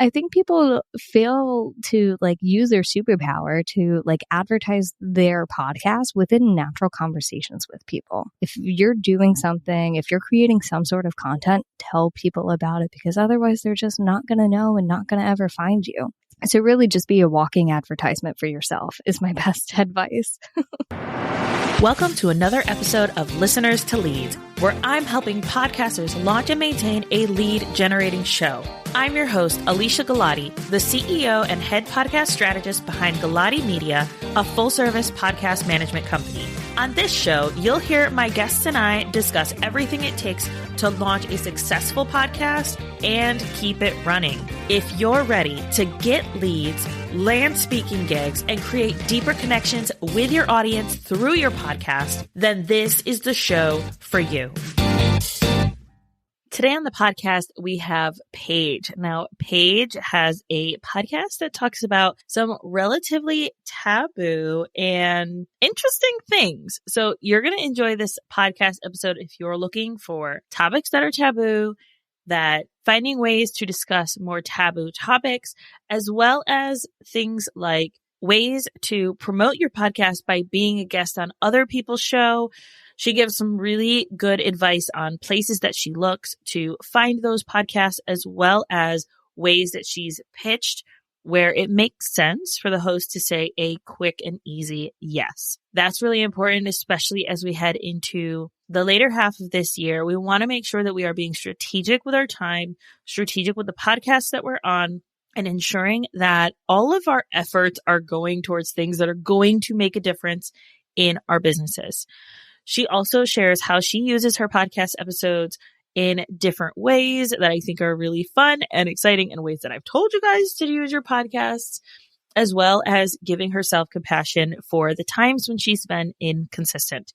I think people fail to use their superpower to advertise their podcast within natural conversations with people. If you're doing something, if you're creating some sort of content, tell people about it, because otherwise they're just not going to know and not going to ever find you. So really just be a walking advertisement for yourself is my best advice. Welcome to another episode of Listeners to Leads, where I'm helping podcasters launch and maintain a lead generating show. I'm your host, Alicia Galati, the CEO and head podcast strategist behind Galati Media, a full-service podcast management company. On this show, you'll hear my guests and I discuss everything it takes to launch a successful podcast and keep it running. If you're ready to get leads, land speaking gigs, and create deeper connections with your audience through your podcast, then this is the show for you. Today on the podcast, we have Paige. Now, Paige has a podcast that talks about some relatively taboo and interesting things. So you're going to enjoy this podcast episode if you're looking for topics that are taboo, that finding ways to discuss more taboo topics, as well as things like ways to promote your podcast by being a guest on other people's show. She gives some really good advice on places that she looks to find those podcasts, as well as ways that she's pitched where it makes sense for the host to say a quick and easy yes. That's really important, especially as we head into the later half of this year. We want to make sure that we are being strategic with our time, strategic with the podcasts that we're on, and ensuring that all of our efforts are going towards things that are going to make a difference in our businesses. She also shares how she uses her podcast episodes in different ways that I think are really fun and exciting, and ways that I've told you guys to use your podcasts, as well as giving herself compassion for the times when she's been inconsistent.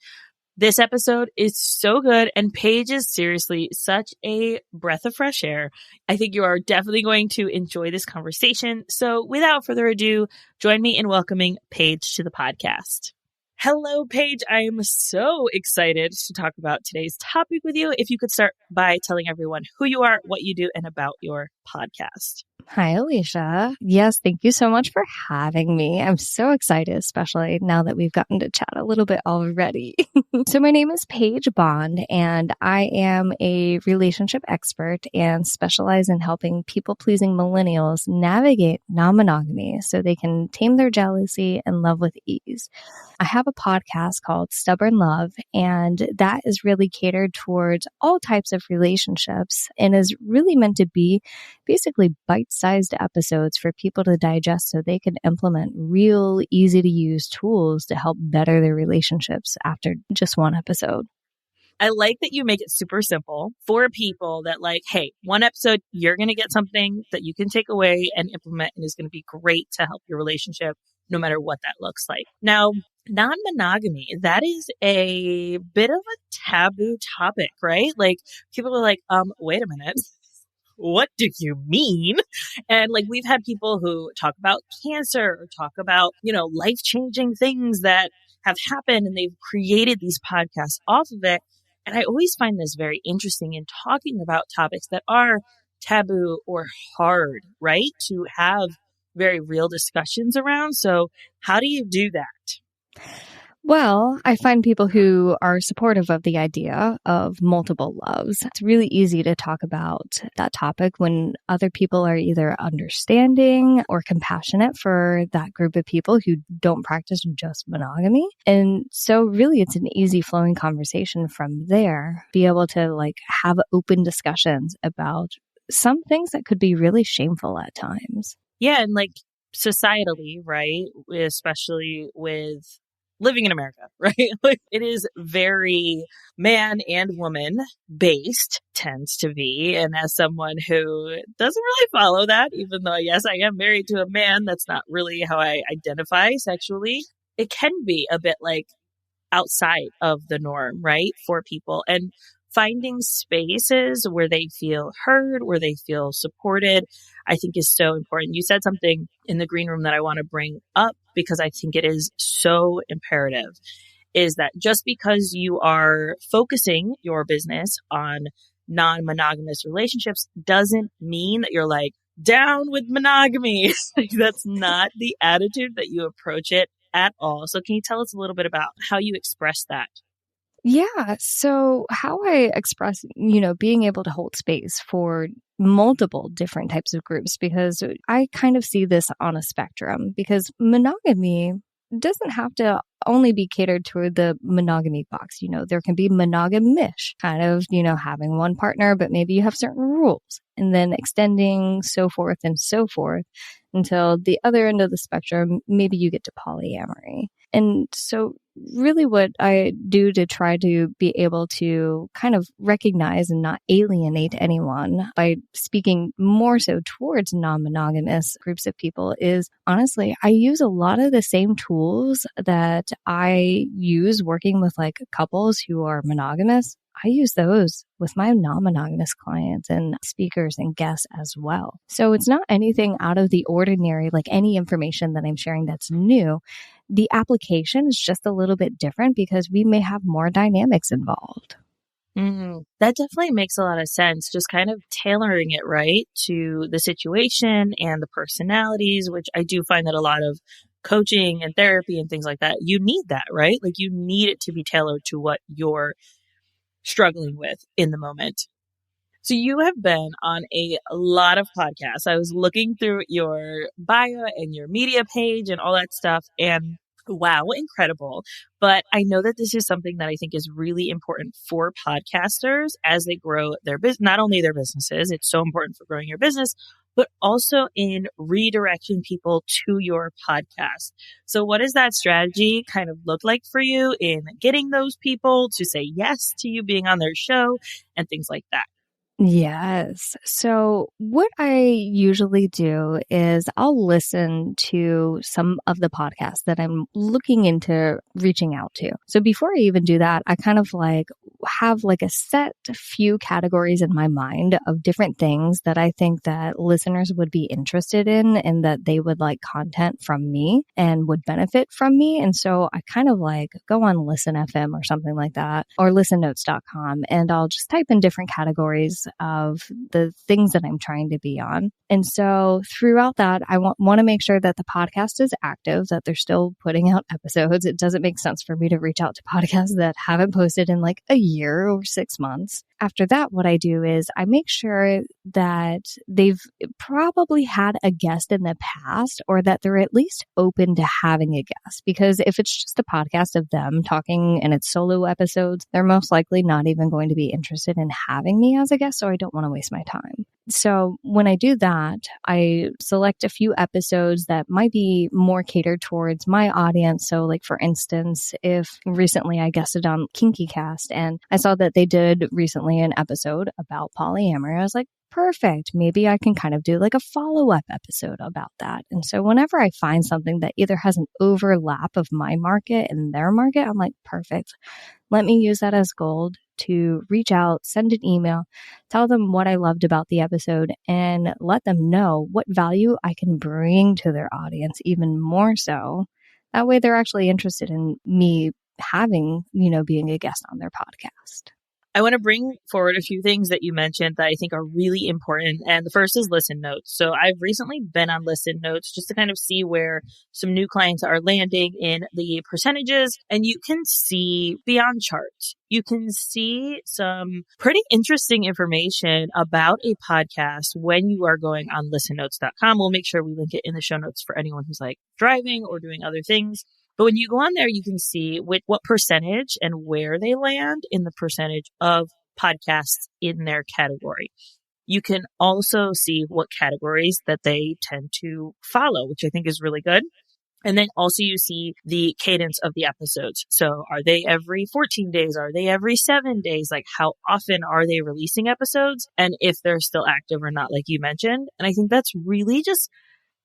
This episode is so good, and Paige is seriously such a breath of fresh air. I think you are definitely going to enjoy this conversation. So without further ado, join me in welcoming Paige to the podcast. Hello, Paige. I am so excited to talk about today's topic with you. If you could start by telling everyone who you are, what you do, and about your podcast. Hi, Alicia. Yes, thank you so much for having me. I'm so excited, especially now that we've gotten to chat a little bit already. So my name is Paige Bond, and I am a relationship expert and specialize in helping people-pleasing millennials navigate non-monogamy so they can tame their jealousy and love with ease. I have a podcast called Stubborn Love, and that is really catered towards all types of relationships and is really meant to be basically bite-sized episodes for people to digest so they can implement real easy-to-use tools to help better their relationships after just one episode. I like that you make it super simple for people that hey, one episode, you're going to get something that you can take away and implement, and is going to be great to help your relationship, no matter what that looks like. Now, non-monogamy, that is a bit of a taboo topic, right? People are like, wait a minute. What do you mean? And we've had people who talk about cancer or talk about, life-changing things that have happened, and they've created these podcasts off of it. And I always find this very interesting in talking about topics that are taboo or hard, right? To have very real discussions around. So how do you do that? Well, I find people who are supportive of the idea of multiple loves. It's really easy to talk about that topic when other people are either understanding or compassionate for that group of people who don't practice just monogamy. And so really it's an easy flowing conversation from there. Be able to have open discussions about some things that could be really shameful at times. Yeah. And societally, right? Especially with living in America, right? It is very man and woman based, tends to be. And as someone who doesn't really follow that, even though, yes, I am married to a man, that's not really how I identify sexually. It can be a bit outside of the norm, right? For people. And finding spaces where they feel heard, where they feel supported, I think is so important. You said something in the green room that I want to bring up because I think it is so imperative, is that just because you are focusing your business on non-monogamous relationships doesn't mean that you're down with monogamy. Like, that's not the attitude that you approach it at all. So can you tell us a little bit about how you express that? Yeah. So, how I express, being able to hold space for multiple different types of groups, because I kind of see this on a spectrum, because monogamy doesn't have to only be catered to the monogamy box. There can be monogamish, kind of, having one partner, but maybe you have certain rules, and then extending so forth and so forth until the other end of the spectrum, maybe you get to polyamory. And so really what I do to try to be able to kind of recognize and not alienate anyone by speaking more so towards non-monogamous groups of people is, honestly, I use a lot of the same tools that I use working with like couples who are monogamous. I use those with my non-monogamous clients and speakers and guests as well. So it's not anything out of the ordinary, like any information that I'm sharing that's new. The application is just a little bit different because we may have more dynamics involved. That definitely makes a lot of sense. Just kind of tailoring it right to the situation and the personalities, which I do find that a lot of coaching and therapy and things like that, you need that, right? Like, you need it to be tailored to what you're struggling with in the moment. So you have been on a lot of podcasts. I was looking through your bio and your media page and all that stuff, and wow, incredible. But I know that this is something that I think is really important for podcasters as they grow their business, not only their businesses, it's so important for growing your business, but also in redirecting people to your podcast. So what does that strategy kind of look like for you in getting those people to say yes to you being on their show and things like that? Yes. So what I usually do is I'll listen to some of the podcasts that I'm looking into reaching out to. So before I even do that, I kind of like have like a set few categories in my mind of different things that I think that listeners would be interested in and that they would like content from me and would benefit from me. And so I kind of like go on Listen FM or something like that, or listennotes.com, and I'll just type in different categories of the things that I'm trying to be on. And so throughout that, I want to make sure that the podcast is active, that they're still putting out episodes. It doesn't make sense for me to reach out to podcasts that haven't posted in like a year or 6 months. After that, what I do is I make sure that they've probably had a guest in the past, or that they're at least open to having a guest. Because if it's just a podcast of them talking and it's solo episodes, they're most likely not even going to be interested in having me as a guest. So I don't want to waste my time. So when I do that, I select a few episodes that might be more catered towards my audience. So like, for instance, if recently I guested on Kinky Cast and I saw that they did recently an episode about polyamory, I was like, perfect. Maybe I can kind of do like a follow-up episode about that. And so whenever I find something that either has an overlap of my market and their market, I'm like, perfect. Let me use that as gold to reach out, send an email, tell them what I loved about the episode, and let them know what value I can bring to their audience even more so. That way they're actually interested in me having, being a guest on their podcast. I want to bring forward a few things that you mentioned that I think are really important. And the first is Listen Notes. So I've recently been on Listen Notes just to kind of see where some new clients are landing in the percentages. And you can see beyond charts. You can see some pretty interesting information about a podcast when you are going on listennotes.com. We'll make sure we link it in the show notes for anyone who's like driving or doing other things. But when you go on there, you can see what percentage and where they land in the percentage of podcasts in their category. You can also see what categories that they tend to follow, which I think is really good. And then also you see the cadence of the episodes. So are they every 14 days? Are they every 7 days? Like, how often are they releasing episodes? And if they're still active or not, like you mentioned. And I think that's really just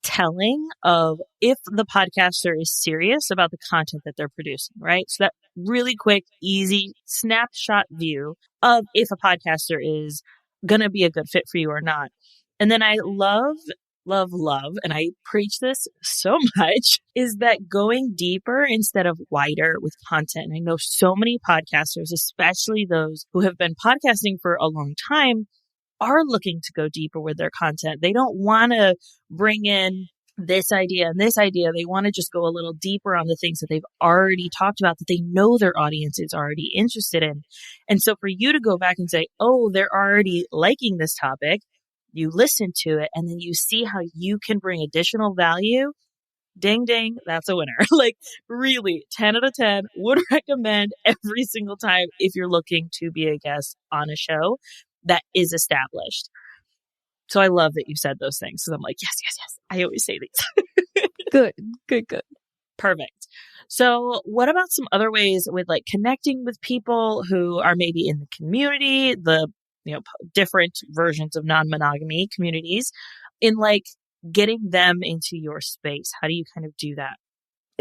telling of if the podcaster is serious about the content that they're producing, right? So that really quick, easy snapshot view of if a podcaster is going to be a good fit for you or not. And then I love, and I preach this so much, is that going deeper instead of wider with content. And I know so many podcasters, especially those who have been podcasting for a long time, are looking to go deeper with their content. They don't want to bring in this idea and this idea. They want to just go a little deeper on the things that they've already talked about that they know their audience is already interested in. And so for you to go back and say, oh, they're already liking this topic, you listen to it, and then you see how you can bring additional value. Ding, ding, that's a winner. Like really 10 out of 10 would recommend every single time if you're looking to be a guest on a show that is established. So I love that you said those things because I'm like, yes, yes, yes. I always say these. Good, good, good. Perfect. So what about some other ways with like connecting with people who are maybe in the community, the, different versions of non-monogamy communities, in like getting them into your space? How do you kind of do that?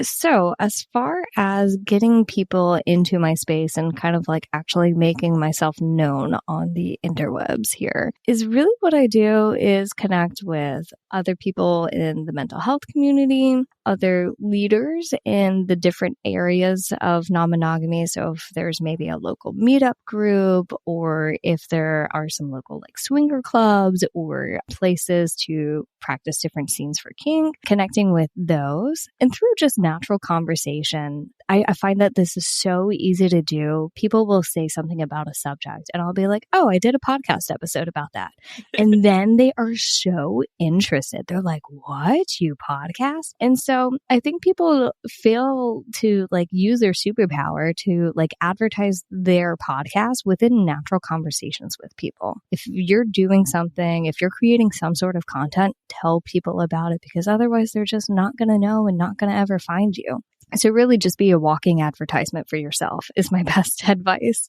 So as far as getting people into my space and kind of like actually making myself known on the interwebs here is really what I do is connect with other people in the mental health community, other leaders in the different areas of non-monogamy. So if there's maybe a local meetup group, or if there are some local like swinger clubs or places to practice different scenes for kink, connecting with those. And through just natural conversation, I find that this is so easy to do. People will say something about a subject and I'll be like, oh, I did a podcast episode about that. And then they are so interested. They're like, what? You podcast? And so I think people fail to like use their superpower to like advertise their podcast within natural conversations with people. If you're doing something, if you're creating some sort of content, tell people about it, because otherwise they're just not going to know and not going to ever find you. So really just be a walking advertisement for yourself is my best advice.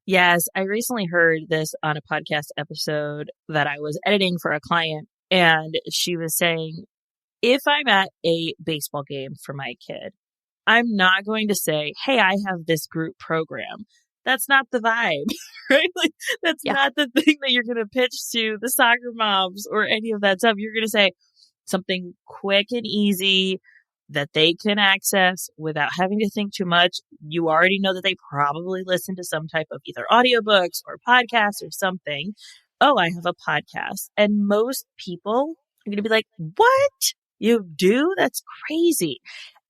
Yes, I recently heard this on a podcast episode that I was editing for a client, and she was saying, if I'm at a baseball game for my kid, I'm not going to say, hey, I have this group program. That's not the vibe, right? Like that's not the thing that you're going to pitch to the soccer moms or any of that stuff. You're going to say something quick and easy that they can access without having to think too much. You already know that they probably listen to some type of either audiobooks or podcasts or something. Oh, I have a podcast. And most people are going to be like, what? You do? That's crazy.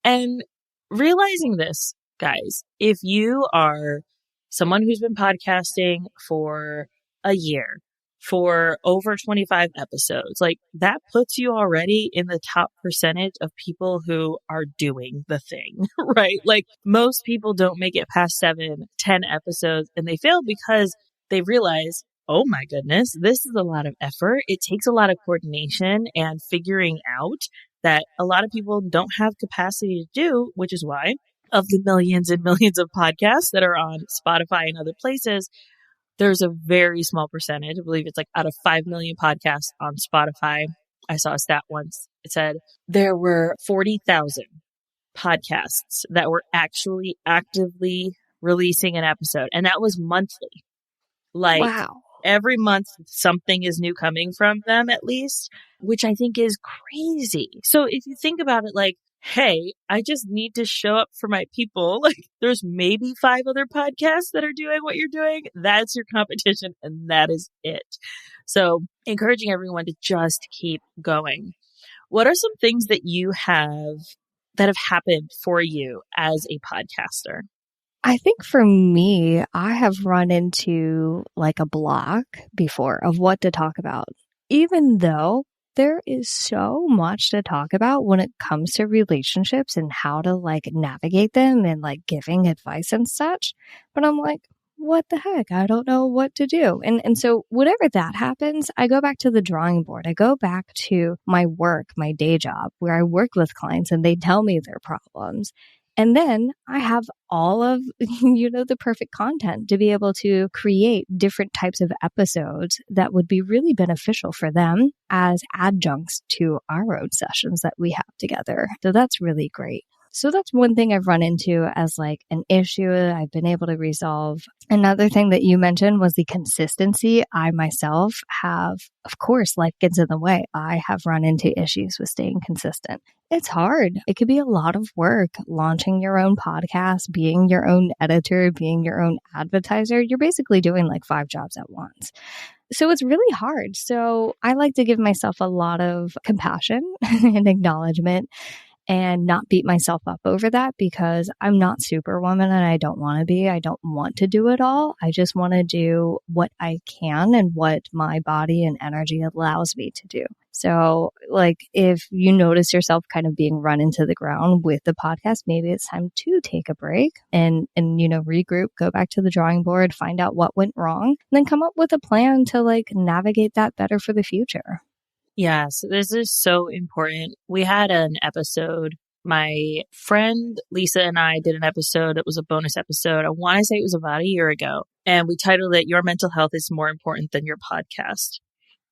And realizing this, guys, if you are someone who's been podcasting for a year, for over 25 episodes, like that puts you already in the top percentage of people who are doing the thing, right? Like most people don't make it past 7, 10 episodes and they fail because they realize, oh my goodness, this is a lot of effort. It takes a lot of coordination and figuring out that a lot of people don't have capacity to do, which is why of the millions and millions of podcasts that are on Spotify and other places, there's a very small percentage. I believe it's like out of 5 million podcasts on Spotify. I saw a stat once. It said there were 40,000 podcasts that were actually actively releasing an episode. And that was monthly. Like wow. Every month, something is new coming from them at least, which I think is crazy. So if you think about it like, hey, I just need to show up for my people. Like there's maybe 5 other podcasts that are doing what you're doing. That's your competition and that is it. So encouraging everyone to just keep going. What are some things that you have that have happened for you as a podcaster? I think for me, I have run into like a block before of what to talk about, even though there is so much to talk about when it comes to relationships and how to like navigate them and like giving advice and such. But I'm like, what the heck? I don't know what to do. And so whatever that happens, I go back to the drawing board. I go back to my work, my day job, where I work with clients and they tell me their problems. And then I have all of, the perfect content to be able to create different types of episodes that would be really beneficial for them as adjuncts to our own sessions that we have together. So that's really great. So that's one thing I've run into as like an issue I've been able to resolve. Another thing that you mentioned was the consistency. I myself have, of course, life gets in the way. I have run into issues with staying consistent. It's hard. It could be a lot of work. Launching your own podcast, being your own editor, being your own advertiser. You're basically doing like 5 jobs at once. So it's really hard. So I like to give myself a lot of compassion and acknowledgement and not beat myself up over that, because I'm not Superwoman and I don't want to be. I don't want to do it all. I just want to do what I can and what my body and energy allows me to do. So like if you notice yourself kind of being run into the ground with the podcast, maybe it's time to take a break and regroup, go back to the drawing board, find out what went wrong, and then come up with a plan to like navigate that better for the future. Yes, this is so important. We had an episode, my friend Lisa and I did an episode. It was a bonus episode. I want to say it was about a year ago. And we titled it, Your Mental Health is More Important Than Your Podcast.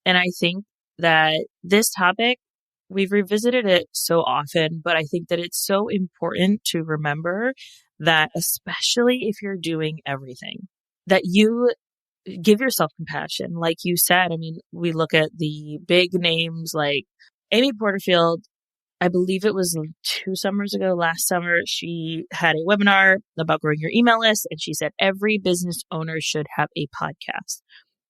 And I think that this topic, we've revisited it so often, but I think that it's so important to remember that, especially if you're doing everything, that you give yourself compassion. Like you said, I mean, we look at the big names like Amy Porterfield. I believe it was 2 summers ago, last summer, she had a webinar about growing your email list. And she said, every business owner should have a podcast.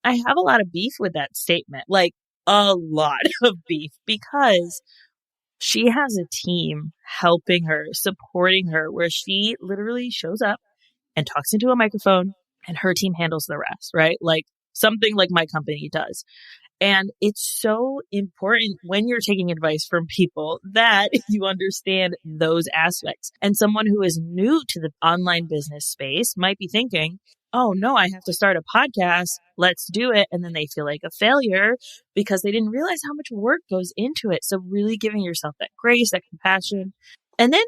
I have a lot of beef with that statement, like a lot of beef, because she has a team helping her, supporting her, where she literally shows up and talks into a microphone and her team handles the rest, right? Like something like my company does. And it's so important when you're taking advice from people that you understand those aspects. And someone who is new to the online business space might be thinking, oh no, I have to start a podcast. Let's do it. And then they feel like a failure because they didn't realize how much work goes into it. So really giving yourself that grace, that compassion, and then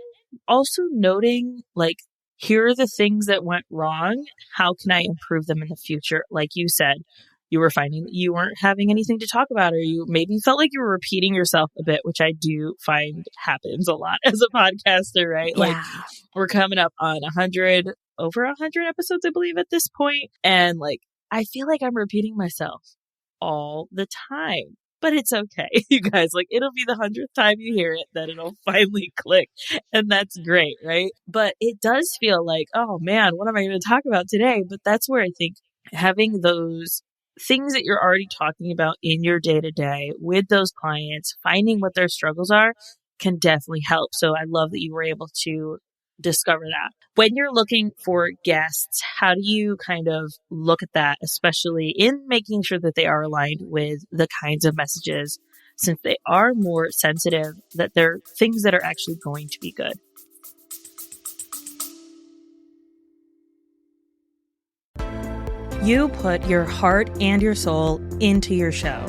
also noting like, here are the things that went wrong. How can I improve them in the future? Like you said, you were finding that you weren't having anything to talk about, or you maybe felt like you were repeating yourself a bit, which I do find happens a lot as a podcaster, right? Yeah. Like we're coming up on over 100 episodes, I believe at this point. And like, I feel like I'm repeating myself all the time. But it's okay, you guys. Like, it'll be the 100th time you hear it that it'll finally click. And that's great, right? But it does feel like, oh man, what am I going to talk about today? But that's where I think having those things that you're already talking about in your day to day with those clients, finding what their struggles are, can definitely help. So I love that you were able to discover that. When you're looking for guests, how do you kind of look at that, especially in making sure that they are aligned with the kinds of messages, since they are more sensitive, that they're things that are actually going to be good? You put your heart and your soul into your show.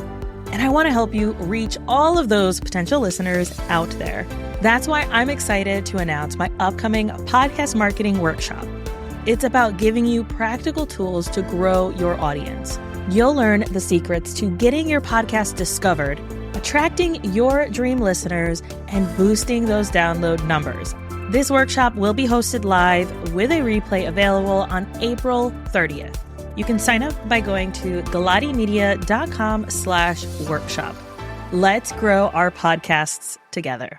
And I want to help you reach all of those potential listeners out there. That's why I'm excited to announce my upcoming podcast marketing workshop. It's about giving you practical tools to grow your audience. You'll learn the secrets to getting your podcast discovered, attracting your dream listeners, and boosting those download numbers. This workshop will be hosted live with a replay available on April 30th. You can sign up by going to galatimedia.com/workshop. Let's grow our podcasts together.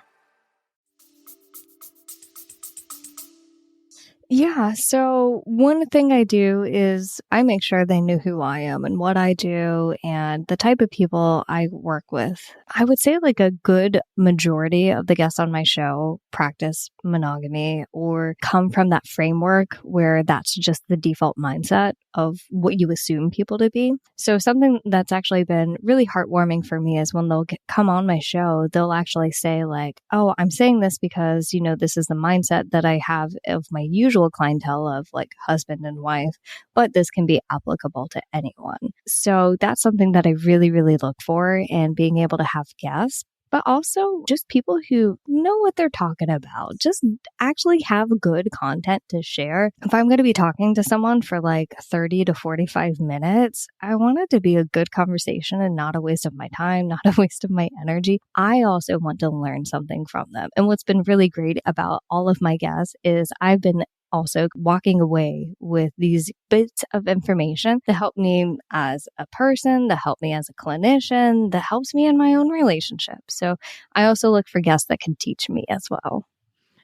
Yeah. So one thing I do is I make sure they know who I am and what I do and the type of people I work with. I would say like a good majority of the guests on my show practice monogamy or come from that framework where that's just the default mindset of what you assume people to be. So something that's actually been really heartwarming for me is when they'll come on my show, they'll actually say like, oh, I'm saying this because, this is the mindset that I have of my usual clientele of like husband and wife, but this can be applicable to anyone. So that's something that I really, really look for, and being able to have guests but also just people who know what they're talking about, just actually have good content to share. If I'm going to be talking to someone for like 30 to 45 minutes, I want it to be a good conversation and not a waste of my time, not a waste of my energy. I also want to learn something from them. And what's been really great about all of my guests is I've been also walking away with these bits of information that help me as a person, that help me as a clinician, that helps me in my own relationship. So I also look for guests that can teach me as well.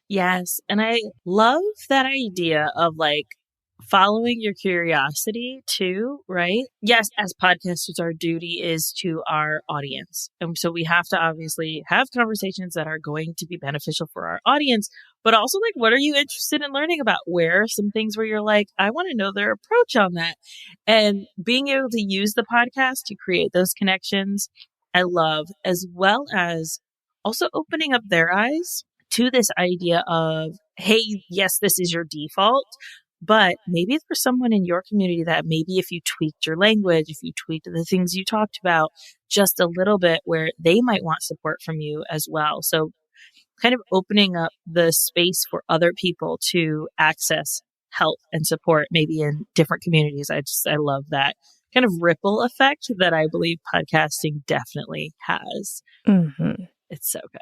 Yes. And I love that idea of like following your curiosity too, right? Yes, as podcasters, our duty is to our audience. And so we have to obviously have conversations that are going to be beneficial for our audience, but also like, what are you interested in learning about? Where are some things where you're like, I want to know their approach on that. And being able to use the podcast to create those connections, I love, as well as also opening up their eyes to this idea of, hey, yes, this is your default, but maybe there's someone in your community that maybe if you tweaked your language, if you tweaked the things you talked about just a little bit, where they might want support from you as well. So kind of opening up the space for other people to access help and support, maybe in different communities. I love that kind of ripple effect that I believe podcasting definitely has. Mm-hmm. It's so good.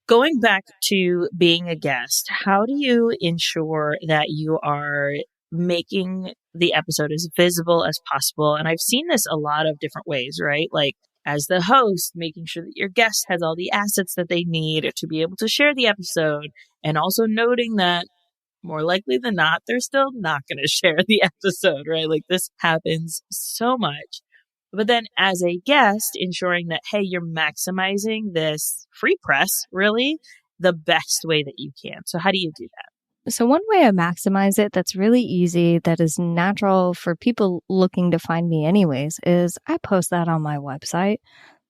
Going back to being a guest, how do you ensure that you are making the episode as visible as possible? And I've seen this a lot of different ways, right? Like as the host, making sure that your guest has all the assets that they need to be able to share the episode, and also noting that more likely than not, they're still not going to share the episode, right? Like this happens so much. But then as a guest, ensuring that, hey, you're maximizing this free press, really, the best way that you can. So how do you do that? So one way I maximize it that's really easy, that is natural for people looking to find me anyways, is I post that on my website.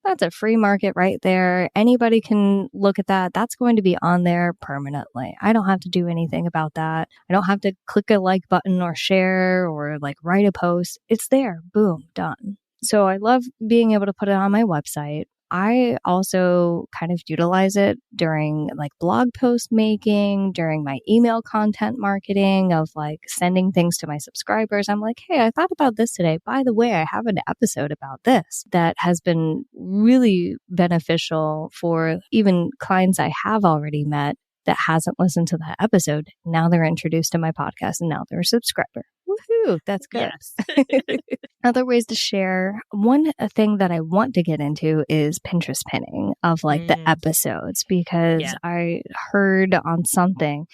That's a free market right there. Anybody can look at that. That's going to be on there permanently. I don't have to do anything about that. I don't have to click a like button or share or like write a post. It's there. Boom, done. So I love being able to put it on my website. I also kind of utilize it during like blog post making, during my email content marketing of like sending things to my subscribers. I'm like, hey, I thought about this today. By the way, I have an episode about this that has been really beneficial for even clients I have already met that hasn't listened to that episode. Now they're introduced to my podcast and now they're a subscriber. Woohoo, that's good. Yes. Other ways to share. One thing that I want to get into is Pinterest pinning of like the episodes, because I heard on something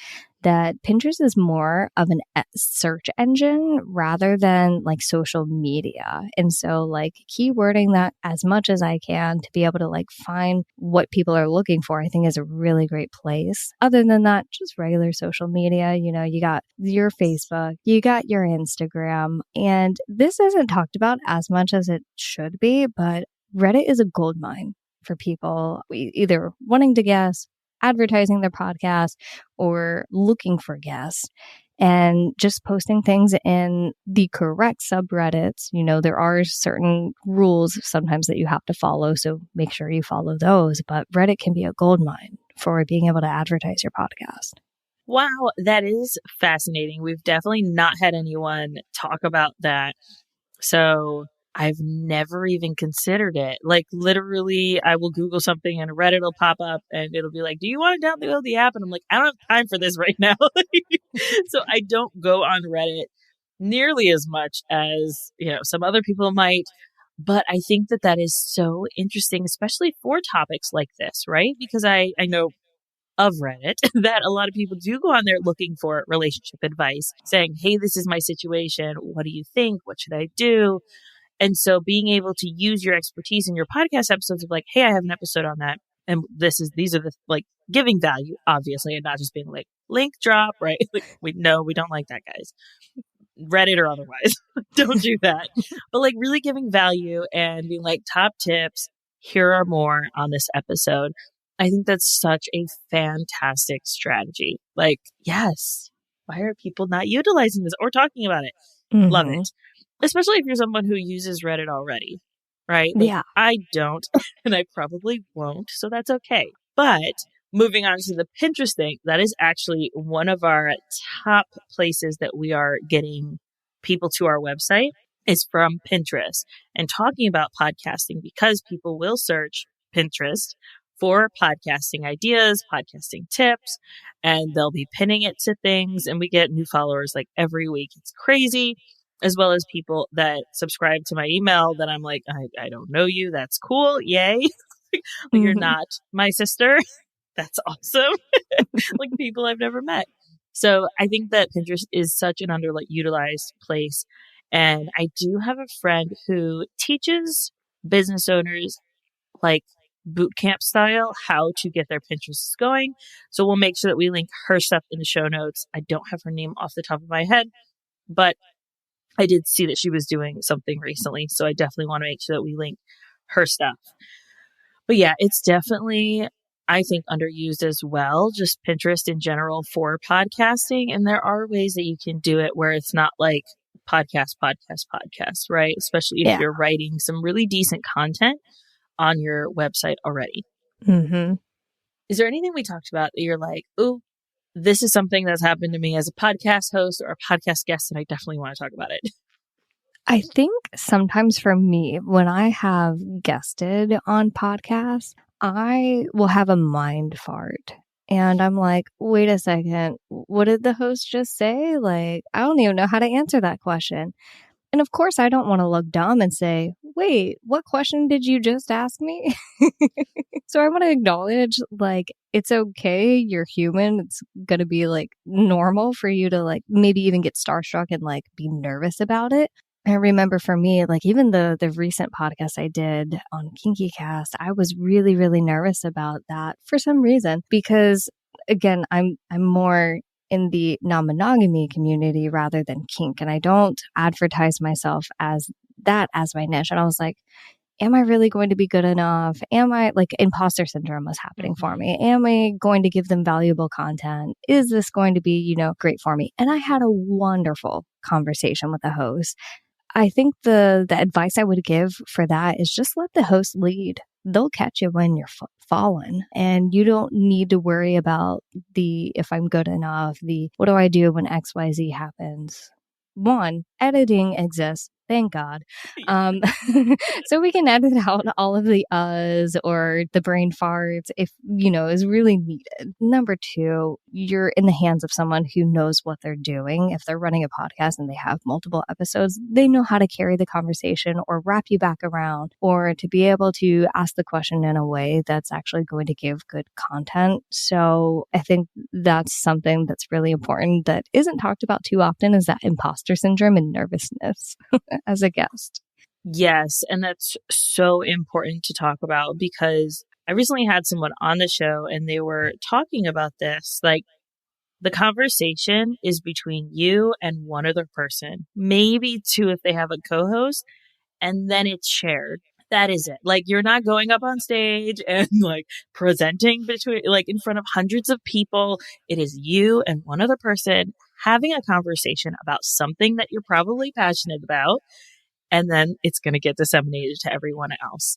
that Pinterest is more of an search engine rather than like social media. And so like keywording that as much as I can to be able to like find what people are looking for, I think is a really great place. Other than that, just regular social media, you know, you got your Facebook, you got your Instagram, and this isn't talked about as much as it should be, but Reddit is a goldmine for people either wanting to guess, advertising their podcast, or looking for guests, and just posting things in the correct subreddits. You know, there are certain rules sometimes that you have to follow, so make sure you follow those. But Reddit can be a goldmine for being able to advertise your podcast. Wow, that is fascinating. We've definitely not had anyone talk about that. So I've never even considered it. Like literally, I will Google something and Reddit will pop up and it'll be like, do you want to download the app? And I'm like, I don't have time for this right now. So I don't go on Reddit nearly as much as, you know, some other people might. But I think that that is so interesting, especially for topics like this, right? Because I know of Reddit that a lot of people do go on there looking for relationship advice, saying, hey, this is my situation. What do you think? What should I do? And so being able to use your expertise in your podcast episodes of like, hey, I have an episode on that. And these are the like giving value, obviously, and not just being like link drop, right? Like we don't like that, guys. Reddit or otherwise. Don't do that. But like really giving value and being like top tips. Here are more on this episode. I think that's such a fantastic strategy. Like, yes, why are people not utilizing this or talking about it? Love it. Especially if you're someone who uses Reddit already, right? Like Yeah. I don't, and I probably won't. So that's okay. But moving on to the Pinterest thing, that is actually one of our top places that we are getting people to our website is from Pinterest and talking about podcasting because people will search Pinterest for podcasting ideas, podcasting tips, and they'll be pinning it to things. And we get new followers like every week. It's crazy. As well as people that subscribe to my email that I'm like, I don't know you. That's cool. Yay. But you're Hmm. not my sister. That's awesome. Like people I've never met. So I think that Pinterest is such an underutilized place. And I do have a friend who teaches business owners like boot camp style how to get their Pinterest going. So we'll make sure that we link her stuff in the show notes. I don't have her name off the top of my head, but I did see that she was doing something recently. So I definitely want to make sure that we link her stuff. But yeah, it's definitely, I think, underused as well, just Pinterest in general for podcasting. And there are ways that you can do it where it's not like podcast, right? Especially if Yeah. you're writing some really decent content on your website already. Hmm. Is there anything we talked about that you're like, ooh, this is something that's happened to me as a podcast host or a podcast guest, and I definitely want to talk about it? I think sometimes for me, when I have guested on podcasts, I will have a mind fart. And I'm like, wait a second, what did the host just say? Like, I don't even know how to answer that question. And of course, I don't want to look dumb and say, wait, what question did you just ask me? So I want to acknowledge, like, it's okay. You're human. It's going to be like normal for you to like maybe even get starstruck and like be nervous about it. I remember for me, like even the recent podcast I did on Kinky Cast, I was really, really nervous about that for some reason because again, I'm more in the non-monogamy community rather than kink. And I don't advertise myself as that as my niche. And I was like, am I really going to be good enough? Am I like imposter syndrome was happening for me? Am I going to give them valuable content? Is this going to be, great for me? And I had a wonderful conversation with the host. I think the advice I would give for that is just let the host lead. They'll catch you when you're fallen, and you don't need to worry about the if I'm good enough, the what do I do when XYZ happens. One, editing exists. Thank God. Um, so we can edit out all of the uhs or the brain farts if, is really needed. Number two, you're in the hands of someone who knows what they're doing. If they're running a podcast and they have multiple episodes, they know how to carry the conversation or wrap you back around or to be able to ask the question in a way that's actually going to give good content. So I think that's something that's really important that isn't talked about too often is that imposter syndrome and nervousness as a guest. Yes. And that's so important to talk about because I recently had someone on the show and they were talking about this. Like the conversation is between you and one other person, maybe two if they have a co-host, and then it's shared. That is it. Like you're not going up on stage and like presenting between like in front of hundreds of people. It is you and one other person having a conversation about something that you're probably passionate about. And then it's going to get disseminated to everyone else.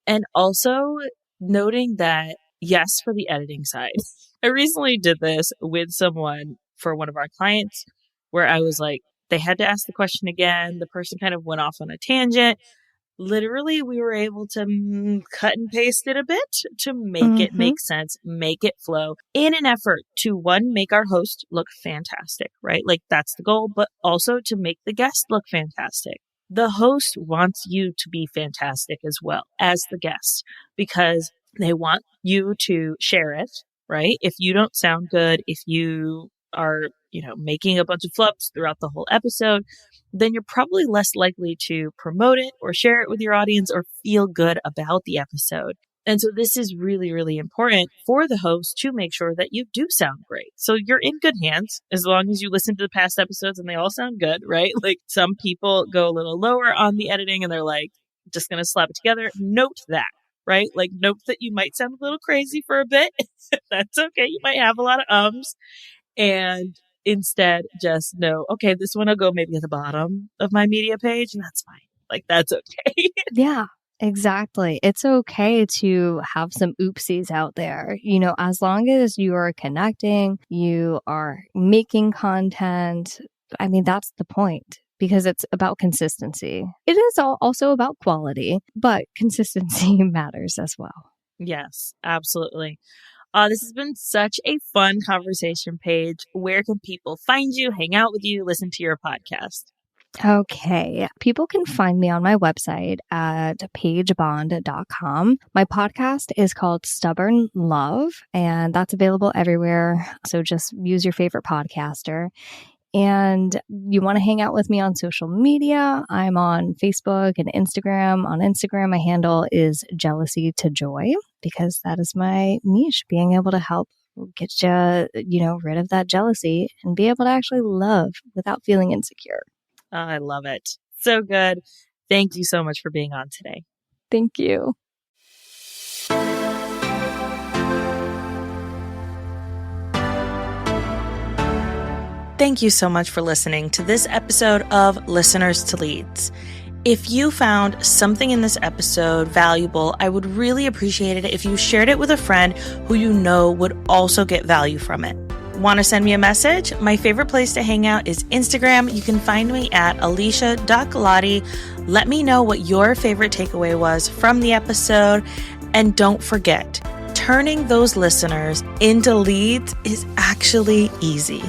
And also noting that, yes, for the editing side, I recently did this with someone for one of our clients where I was like, they had to ask the question again. The person kind of went off on a tangent. Literally, we were able to cut and paste it a bit to make it Mm-hmm. make sense, make it flow in an effort to one, make our host look fantastic, right? Like that's the goal, but also to make the guest look fantastic. The host wants you to be fantastic as well as the guest because they want you to share it, right? If you don't sound good, if you are, making a bunch of flubs throughout the whole episode, then you're probably less likely to promote it or share it with your audience or feel good about the episode. And so this is really, really important for the host to make sure that you do sound great. So you're in good hands as long as you listen to the past episodes and they all sound good, right? Like some people go a little lower on the editing and they're like, just going to slap it together. Note that, right? Like note that you might sound a little crazy for a bit. That's okay. You might have a lot of ums and instead just know, okay, this one will go maybe at the bottom of my media page and that's fine. Like that's okay. Yeah. Exactly. It's okay to have some oopsies out there. As long as you are connecting, you are making content. I mean, that's the point because it's about consistency. It is also about quality, but consistency matters as well. Yes, absolutely. This has been such a fun conversation, Paige. Where can people find you, hang out with you, listen to your podcast? Okay. People can find me on my website at paigebond.com. My podcast is called Stubborn Love, and that's available everywhere. So just use your favorite podcaster. And you want to hang out with me on social media, I'm on Facebook and Instagram. On Instagram, my handle is Jealousy to Joy because that is my niche, being able to help get you, rid of that jealousy and be able to actually love without feeling insecure. Oh, I love it. So good. Thank you so much for being on today. Thank you. Thank you so much for listening to this episode of Listeners to Leads. If you found something in this episode valuable, I would really appreciate it if you shared it with a friend who you know would also get value from it. Want to send me a message? My favorite place to hang out is Instagram. You can find me at alicia.galati. Let me know what your favorite takeaway was from the episode. And don't forget, turning those listeners into leads is actually easy.